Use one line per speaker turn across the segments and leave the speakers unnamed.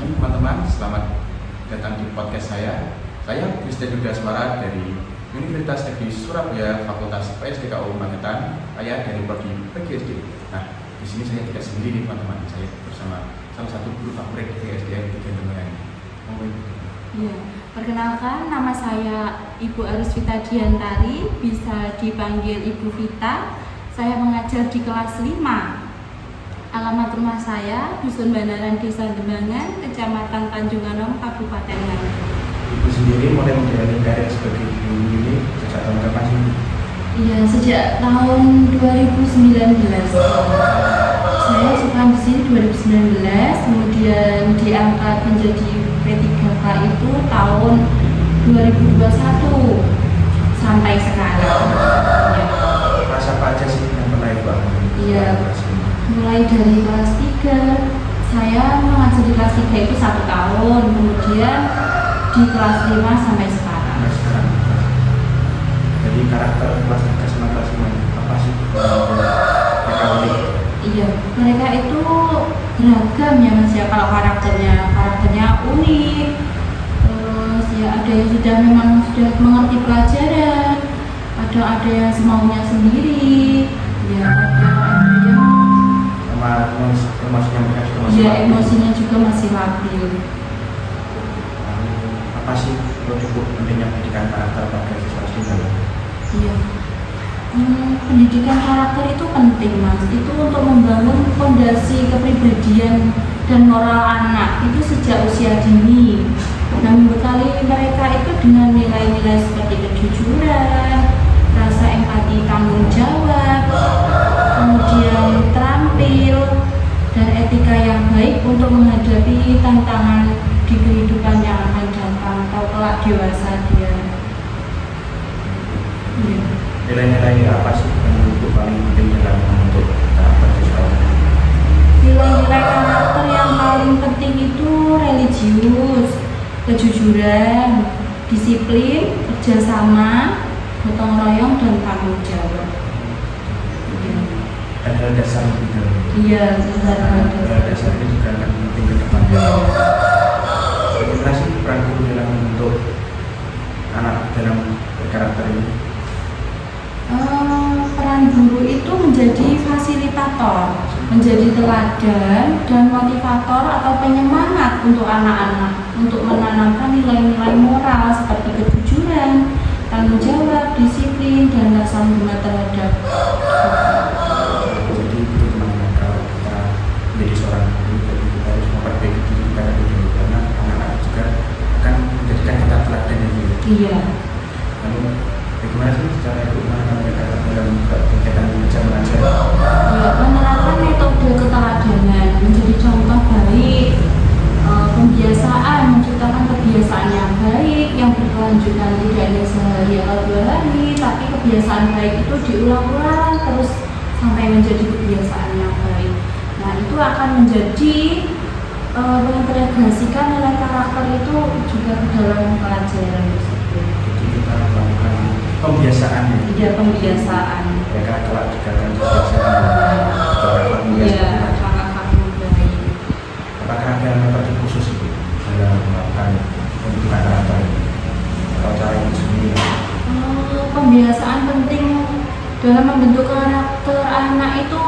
pagi teman-teman, selamat datang di podcast saya. Saya Christian Yudaswara dari Universitas Negeri Surabaya, Fakultas PSDKU Magetan. Saya dari prodi PGSD. Nah, di sini saya tidak sendiri nih teman-teman. Saya bersama salah satu guru favorit di PSDN di Gendongan.
Ya, perkenalkan nama saya Ibu Arusvita Diantari, bisa dipanggil Ibu Vita. Saya mengajar di kelas 5. Alamat rumah saya Dusun Bandaran Desa Dembangan, Kecamatan Tanjung Anom, Kabupaten Nganjuk.
Ibu sendiri mulai menjalani karir sebagai guru ini sejak tahun kapan sih?
Iya, sejak tahun 2019. Saya suka di sini 2019, kemudian diangkat menjadi P3K itu tahun 2021 sampai sekarang. Ya.
Kelas apa aja sih yang pernah Ibu alami?
Iya. Mulai dari kelas 3, saya mengajar di kelas 3 itu 1 tahun, kemudian di kelas 5 sampai sekarang.
Jadi karakter kelas 3 sama kelas 5 apa sih? Mereka unik.
Iya, mereka itu beragam ya Mas ya, kalau karakternya unik. Terus ya ada yang sudah mengerti pelajaran, ada yang semaunya sendiri, ya ada yang
emosinya mereka juga masih labil.
Emosinya juga masih labil.
Apa sih cukup pentingnya pendidikan karakter pada siswa SD?
Iya. Pendidikan karakter itu penting Mas. Itu untuk membangun fondasi kepribadian dan moral anak itu sejak usia dini. Nah, membekali mereka itu dengan nilai-nilai seperti kejujuran, rasa empati, tanggung jawab, kemudian terampil, dan etika yang baik untuk menghadapi tantangan di kehidupan yang akan datang atau kelak dewasa dia. Ya.
Nilai-nilai apa sih yang menurut paling penting dalam membentuk karakter siswa?
Nilai-nilai karakter yang paling penting itu religius, kejujuran, disiplin, kerjasama, gotong royong, dan tanggung jawab.
Ada dasar gitu.
Iya,
Dasar itu juga akan penting ke depannya. Bagaimana sih peran guru dalam membentuk anak dalam karakter ini?
Peran guru itu menjadi fasilitator, menjadi teladan dan motivator atau penyemangat untuk anak-anak untuk menanamkan nilai-nilai moral seperti kejujuran, tanggung jawab, disiplin, dan rasa hormat terhadap.
Jadi itu teman-teman, kalau kita menjadi seorang guru, jadi kita harus memperbaiki diri kita dulu, karena anak-anak juga akan menjadikan kita teladan yang baik.
Iya.
Lalu bagaimana sih cara itu menerapkan mereka dalam kegiatan belajar mengajar?
Ya, menerapkan metode keteladanan menjadi contoh baik, pembiasaan, menciptakan kebiasaan yang baik yang berkelanjutan, tidak hanya sehari atau 2 hari, tapi kebiasaan baik itu diulang-ulang terus sampai menjadi kebiasaan yang baik. Nah, itu akan menjadi mengintegrasikan nilai karakter itu juga ke dalam pelajaran tersebut.
Jadi kita melakukan pembiasaan ya.
Iya, pembiasaan.
Mereka telah digagalkan kebiasaan.
Iya, langkah baik.
Apakah ada metode khusus itu dalam melakukan pembentukan karakter ini? Atau cara itu sendiri?
Pembiasaan penting dalam membentuk karakter anak itu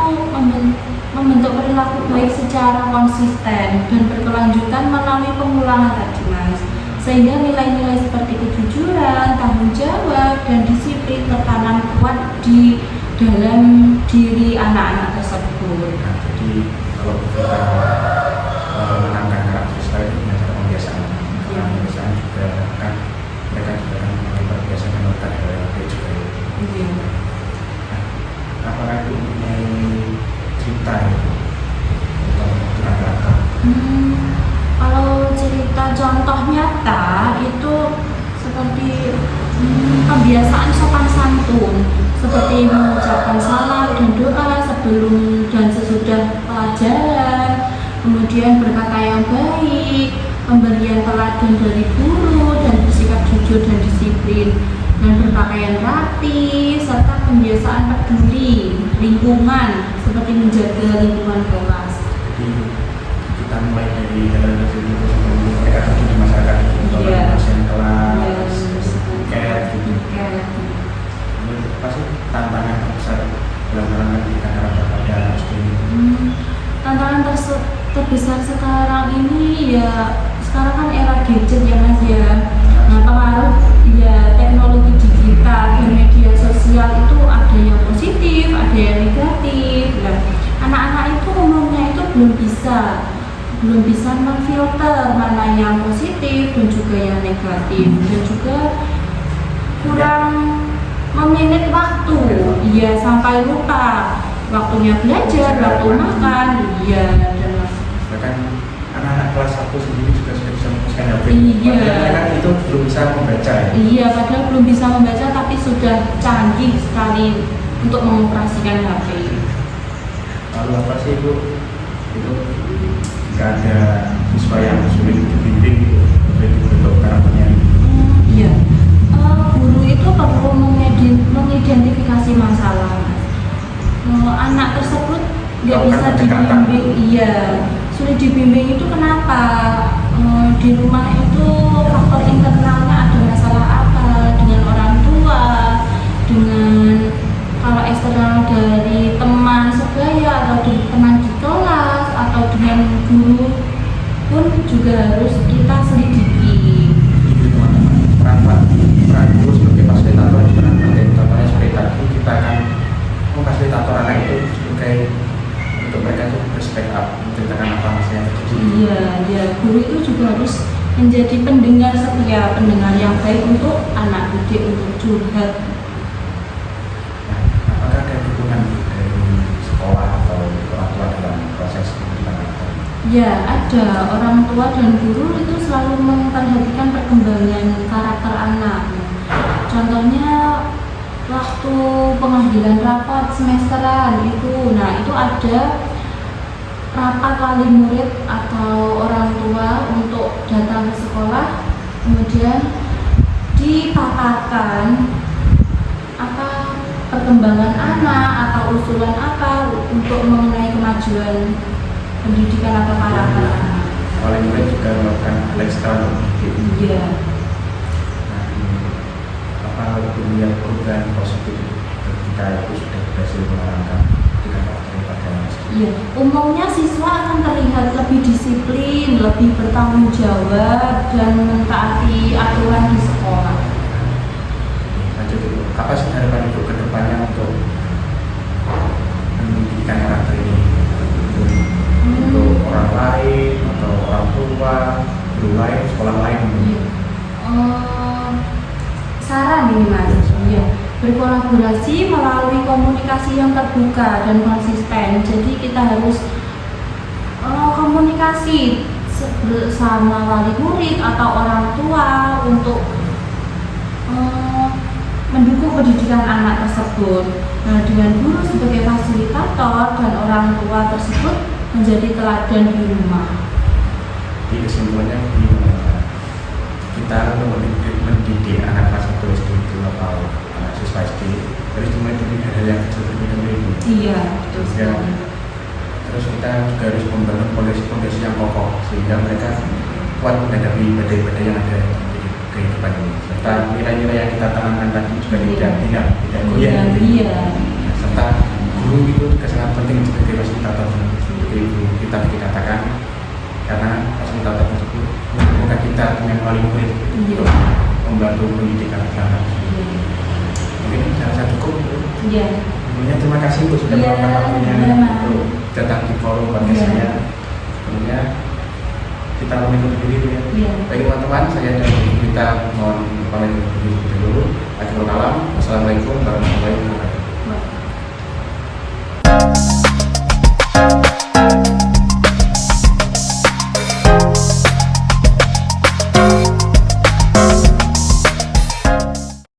membentuk perilaku baik secara konsisten dan berkelanjutan melalui pengulangan tadi Mas, sehingga nilai-nilai seperti kejujuran, tanggung jawab, dan disiplin tertanam kuat di dalam diri anak-anak tersebut.
Nah, jadi kalau kita menanamkan karakter siswa itu dengan cara pembiasaan.
Ya.
Pembiasaan juga akan mereka juga akan terbiasakan melakukan hal yang baik juga.
Iya.
Apakah itu mempunyai cerita itu untuk pembentukan karakter?
Kalau cerita contoh nyata itu seperti kebiasaan sopan santun, seperti mengucapkan salam dan doa sebelum dan sesudah pelajaran, kemudian berkata yang baik, pemberian teladan dari guru, dan bersikap jujur dan disiplin, dan berpakaian rapi, serta pembiasaan peduli lingkungan seperti menjaga lingkungan kelas.
Jadi kita mulai dari hal-hal seperti itu tantangan terbesar dalam hal pendidikan karakter pada anak SD ini?
Tantangan terbesar sekarang ini ya, sekarang kan era gadget ya Mas ya. Nah, pengaruh ya teknologi digital dan media sosial itu ada yang positif, ada yang negatif. Nah, anak-anak itu umumnya itu belum bisa memfilter mana yang positif dan juga yang negatif, dan juga kurang memanage waktu. Iya, sampai lupa waktunya belajar, waktu makan. Iya, dan
Bahkan anak-anak kelas 1 sendiri juga sudah bisa memutuskan HP.
Iya.
Padahal mereka itu belum bisa membaca ya.
iya, padahal belum bisa membaca tapi sudah canggih sekali untuk mengoperasikan HP.
Lalu apa sih itu jika ada siswa yang sulit dibimbing untuk bentuk karakternya?
Iya, guru itu perlu mengidentifikasi masalah. Anak tersebut nggak bisa dibimbing, sulit dibimbing itu kenapa? Di rumah itu faktor internalnya ada masalah apa dengan orang tua, dengan kalau eksternal dari teman sebaya atau teman di kelas atau dengan guru pun juga harus kita selidiki.
Jadi teman-teman, peran guru sebagai fasilitator, peran penting. Contohnya seperti tadi kita akan memfasilitator anak itu sebagai untuk mereka itu berspek up, menceritakan apa masalah yang terjadi.
Iya, guru itu juga harus menjadi pendengar setia, pendengar yang baik untuk anak didik, untuk curhat.
Nah, apakah ada dukungan dari sekolah atau orang tua dalam proses pendidikan karakter?
Ya, ada. Orang tua dan guru itu selalu memperhatikan perkembangan karakter anak. Contohnya waktu pengambilan rapot semesteran itu, itu ada rapat wali murid atau orang tua untuk datang ke sekolah, kemudian dipaparkan apa perkembangan anak atau usulan apa untuk mengenai kemajuan pendidikan atau karakter anak.
Wali murid juga melakukan hal ekstra untuk didik.
Iya.
Apa melihat perubahan positif ketika itu sudah berhasil mengarahkan pendidikan karakter pada anak SD?
Iya, umumnya siswa akan terlihat lebih disiplin, lebih bertanggung jawab dan mentaati aturan di sekolah.
Lanjut Ibu, apa sih harapan Ibu ke depannya untuk pendidikan karakter ini? Untuk orang lain atau orang tua, guru lain, sekolah lain?
Iya. Saran ini Mas, berkolaborasi melalui komunikasi yang terbuka dan konsisten. Jadi kita harus komunikasi bersama wali murid atau orang tua untuk mendukung pendidikan anak tersebut. Nah, dengan guru sebagai fasilitator dan orang tua tersebut menjadi teladan di rumah.
Jadi kesimpulannya begini, kita mendidik anak kelas 1 SD itu atau anak siswa SD harus dimulai dari hal yang kecil demi itu.
Iya, betul sekali.
Terus kita juga harus membangun fondasi yang kokoh sehingga mereka kuat menghadapi badai-badai yang ada di kehidupan ini. Serta nilai-nilai yang kita tanamkan tadi juga tidak goyah.
Iya.
Serta guru itu juga sangat penting sebagai fasilitator seperti itu kita dikatakan, karena fasilitator tersebut bukan kita dengan wali murid untuk membantu pendidikan anak. Mungkin saya cukup.
Iya.
Terima kasih Bu sudah meluangkan waktunya untuk datang di forum podcast saya. Tentunya kita pamit undur diri ya. Baik teman-teman, saya dan kita mohon pamit undur diri dulu. Assalamualaikum warahmatullahi wabarakatuh.